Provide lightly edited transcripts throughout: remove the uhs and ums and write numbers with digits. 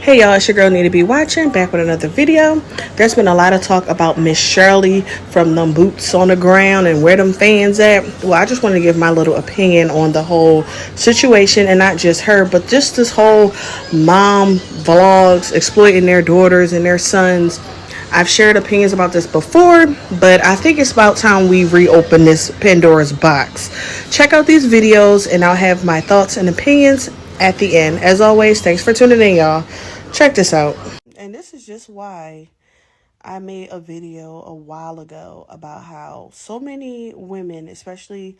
Hey y'all, it's your girl Need to Be Watching, back with another video. There's been a lot of talk about Miss Shirley from them boots on the ground and where them fans at. Well, I just want to give my little opinion on the whole situation, and not just her, but just this whole mom vlogs exploiting their daughters and their sons. I've shared opinions about this before, but I think it's about time we reopen this Pandora's box. Check out these videos and I'll have my thoughts and opinions at the end. As always, thanks for tuning in, y'all. Check this out. And this is just why I made a video a while ago about how so many women, especially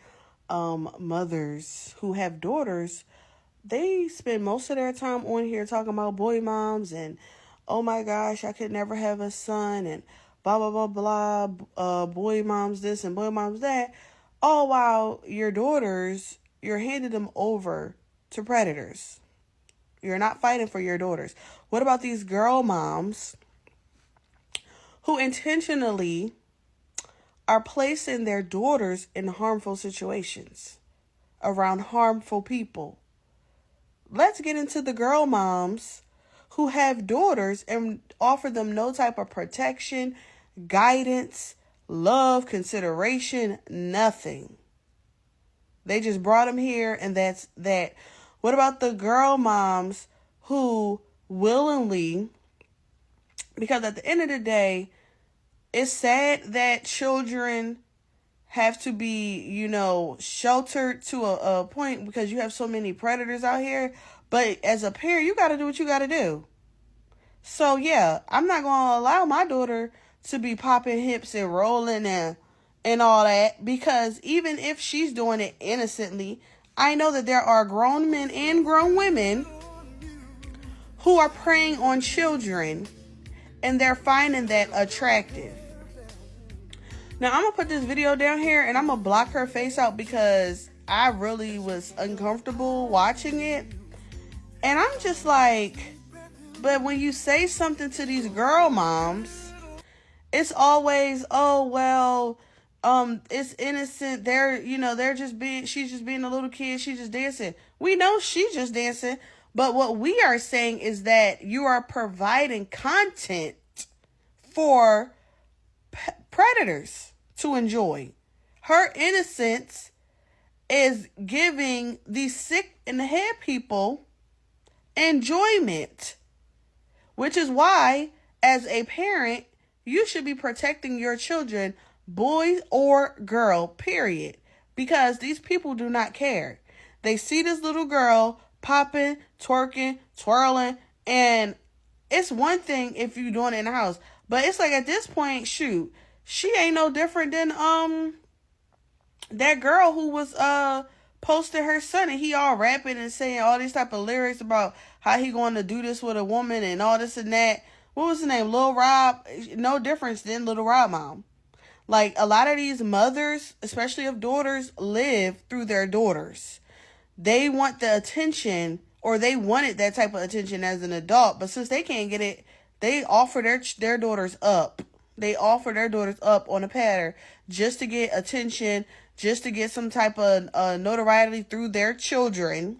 mothers who have daughters, they spend most of their time on here talking about boy moms and, oh my gosh, I could never have a son and blah, blah, blah, blah, boy moms this and boy moms that. All while your daughters, you're handing them over to predators. You're not fighting for your daughters. What about these girl moms who intentionally are placing their daughters in harmful situations around harmful people? Let's get into the girl moms who have daughters and offer them no type of protection, guidance, love, consideration, nothing. They just brought them here and that's that. What about the girl moms who willingly, because at the end of the day, it's sad that children have to be, sheltered to a point because you have so many predators out here. But as a parent, you got to do what you got to do. So, yeah, I'm not going to allow my daughter to be popping hips and rolling and all that, because even if she's doing it innocently, I know that there are grown men and grown women who are preying on children and they're finding that attractive. Now, I'm going to put this video down here and I'm going to block her face out because I really was uncomfortable watching it. And I'm just like, but when you say something to these girl moms, it's always, oh, well, it's innocent. She's just being a little kid. She's just dancing. We know she's just dancing. But what we are saying is that you are providing content for predators to enjoy. Her innocence is giving these sick in the head people enjoyment, which is why, as a parent, you should be protecting your children, boy or girl, period. Because these people do not care. They see this little girl popping, twerking, twirling, and it's one thing if you're doing it in the house. But it's like at this point, shoot, she ain't no different than that girl who was posting her son and he all rapping and saying all these type of lyrics about how he going to do this with a woman and all this and that. What was his name? Lil Rob. No difference than Lil Rob mom. Like, a lot of these mothers, especially of daughters, live through their daughters. They want the attention, or they wanted that type of attention as an adult, but since they can't get it, they offer their daughters up. They offer their daughters up on a platter just to get attention, just to get some type of notoriety through their children.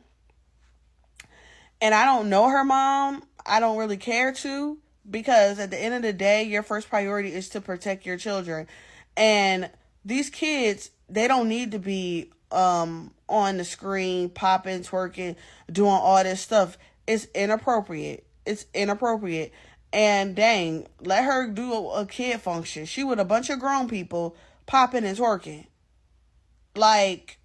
And I don't know her mom. I don't really care to, because at the end of the day, your first priority is to protect your children. And these kids, they don't need to be on the screen, popping, twerking, doing all this stuff. It's inappropriate. It's inappropriate. And dang, let her do a kid function. She with a bunch of grown people popping and twerking. Like,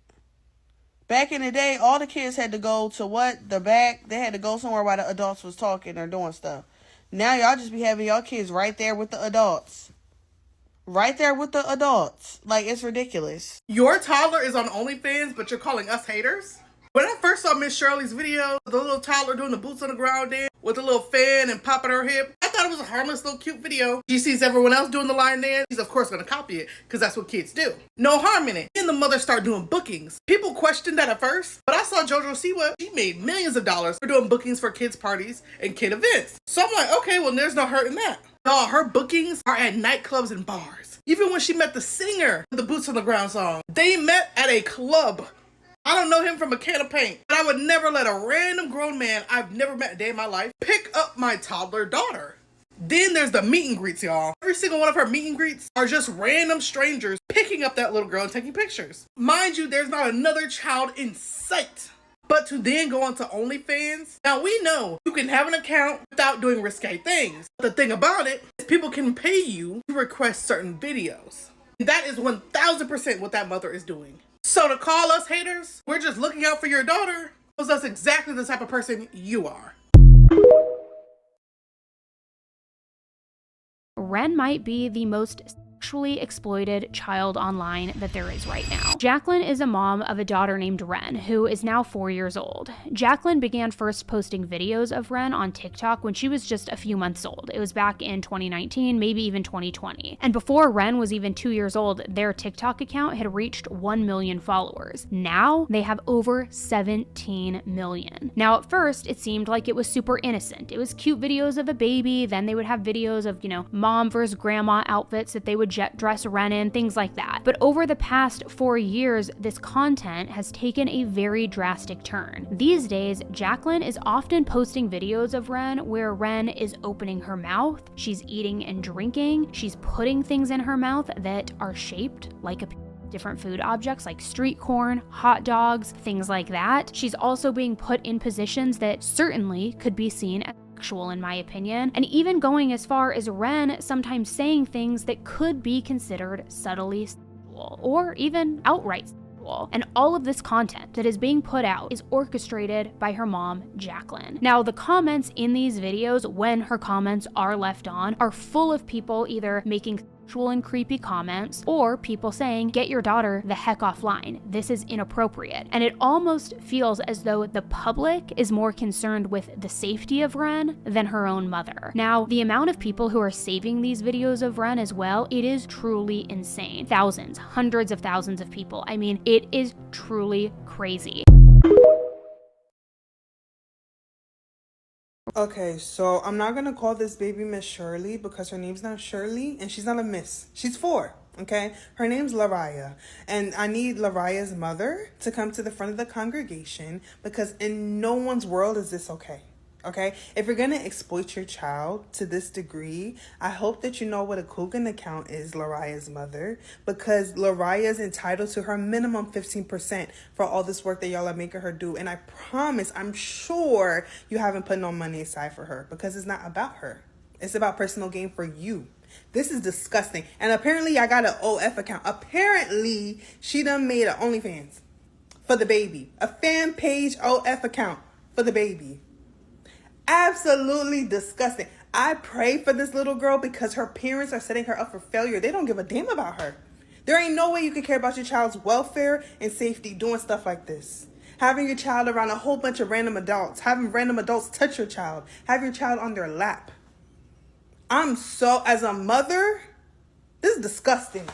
back in the day, all the kids had to go to the back. They had to go somewhere while the adults was talking or doing stuff. Now y'all just be having y'all kids right there with the adults. Right there with the adults. Like, it's ridiculous. Your toddler is on OnlyFans, but you're calling us haters? When I first saw Miss Shirley's video, the little toddler doing the boots on the ground dance with a little fan and popping her hip, I thought it was a harmless little cute video. She sees everyone else doing the line dance. She's of course going to copy it because that's what kids do. No harm in it. And the mother start doing bookings. People questioned that at first, but I saw JoJo Siwa. She made millions of dollars for doing bookings for kids' parties and kid events. So I'm like, okay, well, there's no hurt in that. Y'all, her bookings are at nightclubs and bars. Even when she met the singer of the Boots on the Ground song, they met at a club. I don't know him from a can of paint, but I would never let a random grown man I've never met a day in my life pick up my toddler daughter. Then there's the meet and greets, y'all. Every single one of her meet and greets are just random strangers picking up that little girl and taking pictures. Mind you, there's not another child in sight. But to then go onto OnlyFans, now we know you can have an account without doing risque things. But the thing about it is people can pay you to request certain videos. And that is 1000% what that mother is doing. So to call us haters, we're just looking out for your daughter, because that's exactly the type of person you are. Wren might be the most sexually exploited child online that there is right now. Jacqueline is a mom of a daughter named Wren, who is now 4 years old. Jacqueline began first posting videos of Wren on TikTok when she was just a few months old. It was back in 2019, maybe even 2020. And before Wren was even 2 years old, their TikTok account had reached 1 million followers. Now they have over 17 million. Now at first, it seemed like it was super innocent. It was cute videos of a baby, then they would have videos of, mom versus grandma outfits that they would dress Wren in, things like that. But over the past 4 years, this content has taken a very drastic turn. These days, Jacqueline is often posting videos of Wren where Wren is opening her mouth, she's eating and drinking, she's putting things in her mouth that are shaped like different food objects like street corn, hot dogs, things like that. She's also being put in positions that certainly could be seen as sexual in my opinion, and even going as far as Wren sometimes saying things that could be considered subtly sexual or even outright sexual. And all of this content that is being put out is orchestrated by her mom, Jacqueline. Now, the comments in these videos, when her comments are left on, are full of people either making sexual and creepy comments, or people saying, get your daughter the heck offline. This is inappropriate. And it almost feels as though the public is more concerned with the safety of Wren than her own mother. Now, the amount of people who are saving these videos of Wren as well, it is truly insane. Thousands, hundreds of thousands of people. I mean, it is truly crazy. Okay, so I'm not gonna call this baby Miss Shirley because her name's not Shirley and she's not a miss. She's 4, okay? Her name's Lariah, and I need Lariah's mother to come to the front of the congregation because in no one's world is this okay. Okay, if you're gonna exploit your child to this degree, I hope that you know what a Coogan account is, Lariah's mother, because Lariah is entitled to her minimum 15% for all this work that y'all are making her do. And I promise, I'm sure you haven't put no money aside for her because it's not about her. It's about personal gain for you. This is disgusting. And apparently I got an OF account. Apparently she done made an OnlyFans for the baby. A fan page OF account for the baby. Absolutely disgusting. I pray for this little girl because her parents are setting her up for failure. They don't give a damn about her. There ain't no way you can care about your child's welfare and safety doing stuff like this. Having your child around a whole bunch of random adults, having random adults touch your child, have your child on their lap. As a mother, this is disgusting.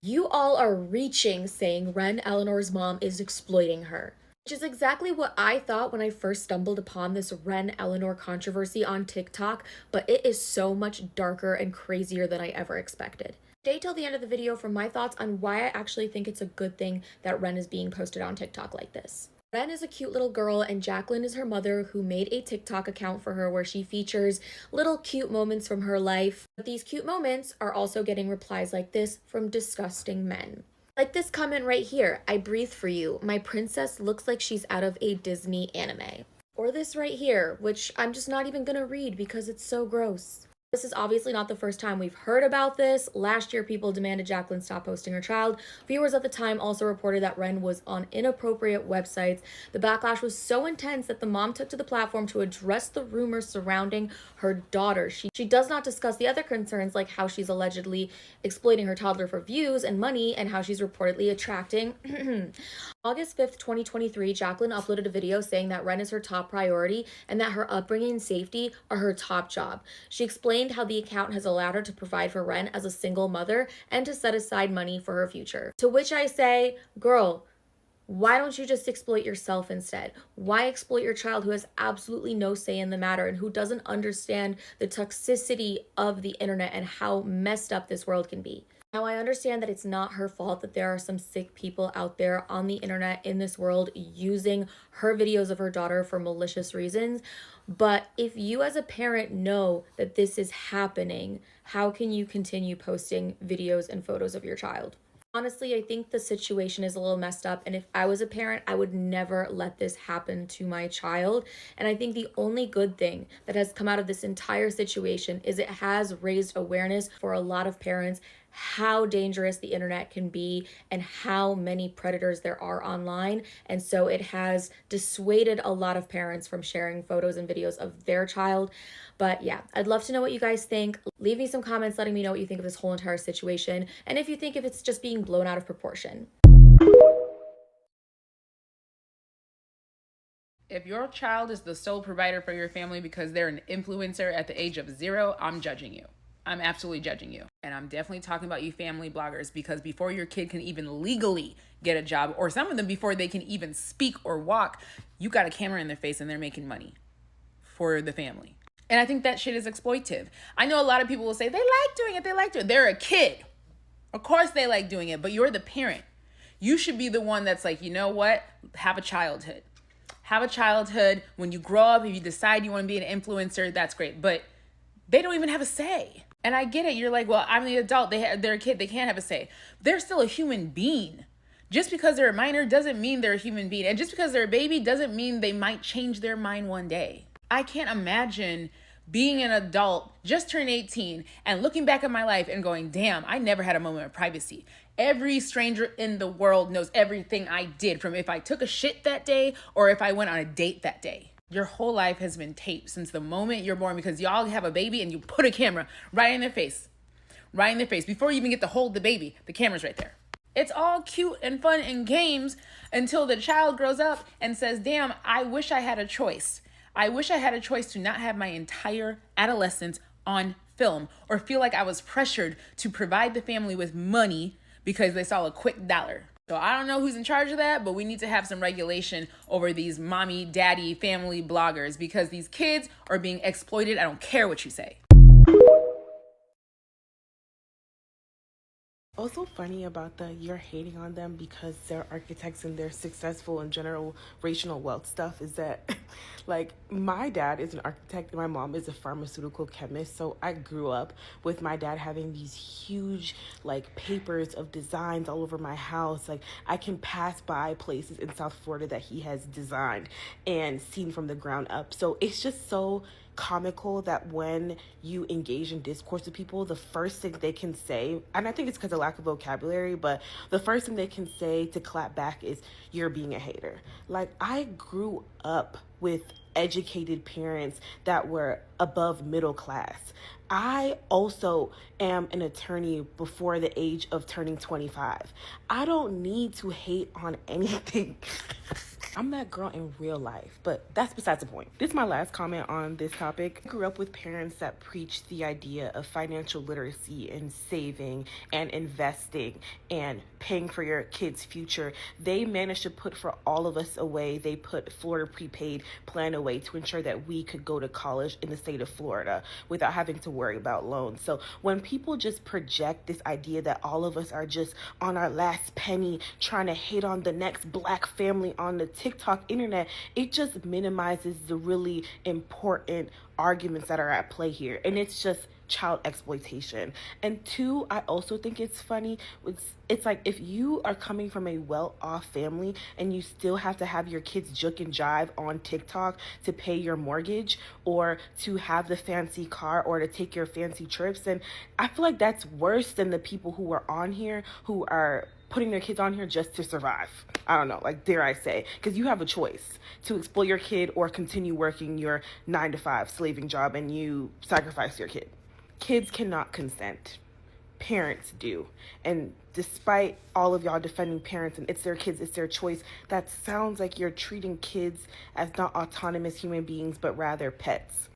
You all are reaching saying Wren Eleanor's mom is exploiting her, which is exactly what I thought when I first stumbled upon this Wren Eleanor controversy on TikTok, but it is so much darker and crazier than I ever expected. Stay till the end of the video for my thoughts on why I actually think it's a good thing that Wren is being posted on TikTok like this. Wren is a cute little girl and Jacqueline is her mother who made a TikTok account for her where she features little cute moments from her life. But these cute moments are also getting replies like this from disgusting men. Like this comment right here, I breathe for you. My princess looks like she's out of a Disney anime. Or this right here, which I'm just not even gonna read because it's so gross. This is obviously not the first time we've heard about this. Last year, people demanded Jacqueline stop posting her child. Viewers at the time also reported that Wren was on inappropriate websites. The backlash was so intense that the mom took to the platform to address the rumors surrounding her daughter. She does not discuss the other concerns like how she's allegedly exploiting her toddler for views and money and how she's reportedly attracting August 5th, 2023, Jacqueline uploaded a video saying that Wren is her top priority and that her upbringing and safety are her top job. She explained how the account has allowed her to provide for Wren as a single mother and to set aside money for her future. To which I say, girl, why don't you just exploit yourself instead? Why exploit your child who has absolutely no say in the matter and who doesn't understand the toxicity of the internet and how messed up this world can be? Now, I understand that it's not her fault that there are some sick people out there on the internet in this world using her videos of her daughter for malicious reasons. But if you as a parent know that this is happening, how can you continue posting videos and photos of your child? Honestly, I think the situation is a little messed up, and if I was a parent, I would never let this happen to my child. And I think the only good thing that has come out of this entire situation is it has raised awareness for a lot of parents how dangerous the internet can be and how many predators there are online. And so it has dissuaded a lot of parents from sharing photos and videos of their child. But yeah, I'd love to know what you guys think. Leave me some comments letting me know what you think of this whole entire situation, and if you think if it's just being blown out of proportion. If your child is the sole provider for your family because they're an influencer at the age of 0, I'm judging you. I'm absolutely judging you. And I'm definitely talking about you family bloggers, because before your kid can even legally get a job, or some of them before they can even speak or walk, you got a camera in their face and they're making money for the family. And I think that shit is exploitive. I know a lot of people will say they like doing it. They're a kid. Of course they like doing it, but you're the parent. You should be the one that's like, you know what? Have a childhood. Have a childhood. When you grow up, if you decide you want to be an influencer, that's great. But they don't even have a say. And I get it. You're like, well, I'm the adult. They're a kid. They can't have a say. They're still a human being. Just because they're a minor doesn't mean they're a human being. And just because they're a baby doesn't mean they might change their mind one day. I can't imagine being an adult, just turned 18, and looking back at my life and going, damn, I never had a moment of privacy. Every stranger in the world knows everything I did, from if I took a shit that day or if I went on a date that day. Your whole life has been taped since the moment you're born, because y'all have a baby and you put a camera right in their face. Right in their face. Before you even get to hold the baby, the camera's right there. It's all cute and fun and games until the child grows up and says, damn, I wish I had a choice. I wish I had a choice to not have my entire adolescence on film, or feel like I was pressured to provide the family with money because they saw a quick dollar. So I don't know who's in charge of that, but we need to have some regulation over these mommy, daddy, family bloggers, because these kids are being exploited. I don't care what you say. Also funny about the you're hating on them because they're architects and they're successful in generational wealth stuff is that like my dad is an architect and my mom is a pharmaceutical chemist, so I grew up with my dad having these huge like papers of designs all over my house. Like I can pass by places in South Florida that he has designed and seen from the ground up. So it's just so comical that when you engage in discourse with people, the first thing they can say, and I think it's because of lack of vocabulary, but the first thing they can say to clap back is, you're being a hater. Like I grew up with educated parents that were above middle class. I also am an attorney before the age of turning 25. I don't need to hate on anything. I'm that girl in real life, but that's besides the point. This is my last comment on this topic. I grew up with parents that preached the idea of financial literacy and saving and investing and paying for your kids' future. They managed to put for all of us away. They put Florida prepaid plan away to ensure that we could go to college in the state of Florida without having to worry about loans. So when people just project this idea that all of us are just on our last penny trying to hate on the next black family on the TikTok internet, it just minimizes the really important arguments that are at play here. And it's just child exploitation. And two, I also think it's funny. It's like if you are coming from a well-off family and you still have to have your kids juke and jive on TikTok to pay your mortgage or to have the fancy car or to take your fancy trips, then I feel like that's worse than the people who are on here who are putting their kids on here just to survive. I don't know, like dare I say, because you have a choice to exploit your kid or continue working your 9-to-5 slaving job and you sacrifice your kid. Kids cannot consent. Parents do. And despite all of y'all defending parents and it's their kids, it's their choice, that sounds like you're treating kids as not autonomous human beings, but rather pets.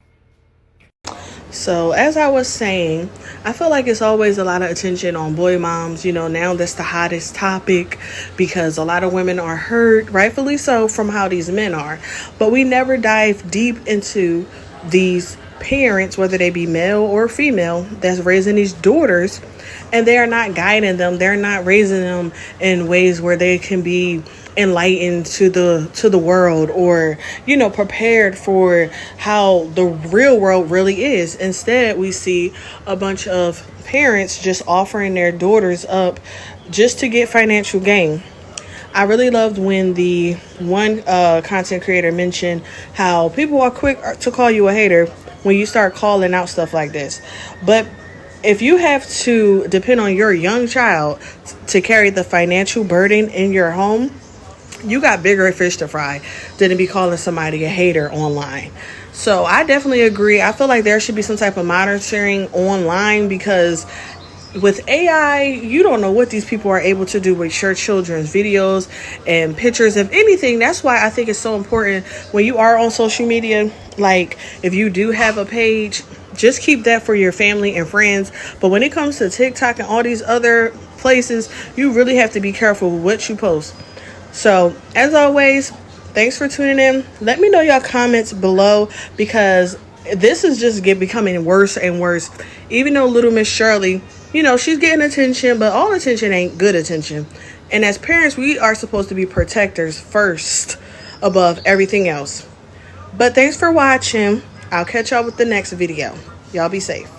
So as I was saying, I feel like it's always a lot of attention on boy moms. You know, now that's the hottest topic because a lot of women are hurt, rightfully so, from how these men are. But we never dive deep into these parents, whether they be male or female, that's raising these daughters, and they are not guiding them. They're not raising them in ways where they can be enlightened to the world, or prepared for how the real world really is. Instead, we see a bunch of parents just offering their daughters up just to get financial gain. I really loved when the one content creator mentioned how people are quick to call you a hater when you start calling out stuff like this. But if you have to depend on your young child to carry the financial burden in your home, you got bigger fish to fry than to be calling somebody a hater online. So I definitely agree. I feel like there should be some type of monitoring online, because with AI, you don't know what these people are able to do with your children's videos and pictures. If anything, that's why I think it's so important when you are on social media. Like, if you do have a page, just keep that for your family and friends. But when it comes to TikTok and all these other places, you really have to be careful with what you post. So, as always, thanks for tuning in. Let me know your comments below, because this is just becoming worse and worse. Even though little Miss Shirley, she's getting attention, but all attention ain't good attention. And as parents, we are supposed to be protectors first above everything else. But thanks for watching. I'll catch y'all with the next video. Y'all be safe.